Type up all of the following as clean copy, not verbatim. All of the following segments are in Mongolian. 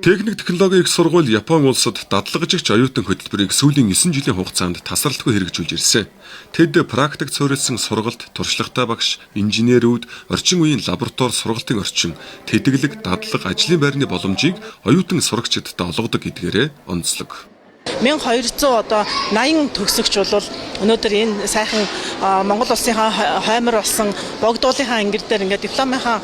Техник технологийн их сургууль Япон улсад дадлагжигч оюутан хөтөлбөрийг сүүлийн 9 жилийн хугацаанд тасралтгүй хэрэгжүүлж ирсэн. Тэд практик суурилсан сургалт, туршлагатай багш, инженерүүд, орчин үеийн лаборатори сургалтын орчин, тэтгэлэг, дадлаг, ажлын байрны боломжийг оюутан сурагчдад олгодог гэдгээрээ онцлог. 1200 одоо 80 төгсөгч бол өнөөдөр энэ сайхан Монгол улсынхаа хоймор болсон богдуулынхаа ангир дээр ингээд дипломынхаа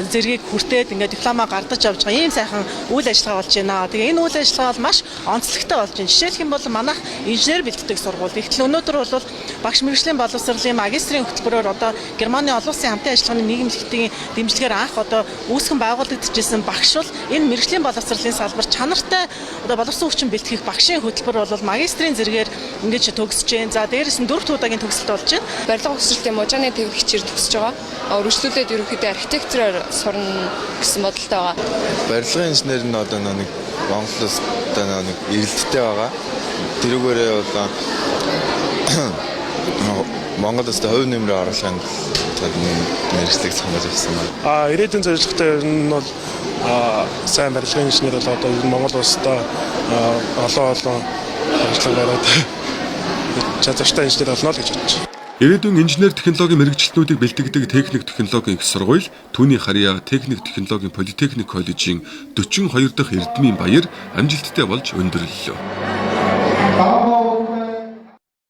зэргийг хүртээд ингээд дипломаа гардаж авч байгаа ийм сайхан үйл ажиллагаа болж байна. Тэгээ энэ үйл ажиллагаа бол маш онцлогтой болж байна. Жишээлх юм бол манайх инженер бэлддэг сургууль. Ихтэл өнөөдөр бол багш мэргэжлийн боловсролын магистрийн хөтөлбөрөөр одоо Германы олон улсын хамтын ажиллагааны нийгэмлэгтийн дэмжлэгээр анх одоо үүсгэн байгуулагдчихсэн багш бол энэ мэргэжлийн боловсролын салбар чанартай одоо боловсон хүчин бэлтгэх багшийн хөтөлбөр бол магистрийн зэрэгээр ингэж төгсөж байна. За дээрээс нь 4 удаагийн төгсөлт болж байна. Барилга угсралтын мужааны төвөгчээр төгсөж байгаа. Үргэлжлүүлээд ерөнхийдөө архитектураар сурна гэсэн бодолтой байгаа. Барилгын инженер нь одоо нэг Монголоос нэг эрэлттэй байгаа. Тэрүүгээрээ одоо Монголоос хувь нэмрээ оруулахын мэргэжлийг сонгож авсан байна. Ирээдүйн зорилготой нь бол сайн барилгын инженер бол одоо Монгол улстай олон ажиллагаа гараад чадвартай инженер болно л гэж бодож байна. Ирээдүйн инженер технологийн мэргэжилтнүүдийг бэлтгэдэг техник технологийн их сургууль түүний харьяа техник технологийн политехник коллежийн 42 дахь эрдмийн баяр амжилттай болж өндөрлөлөө.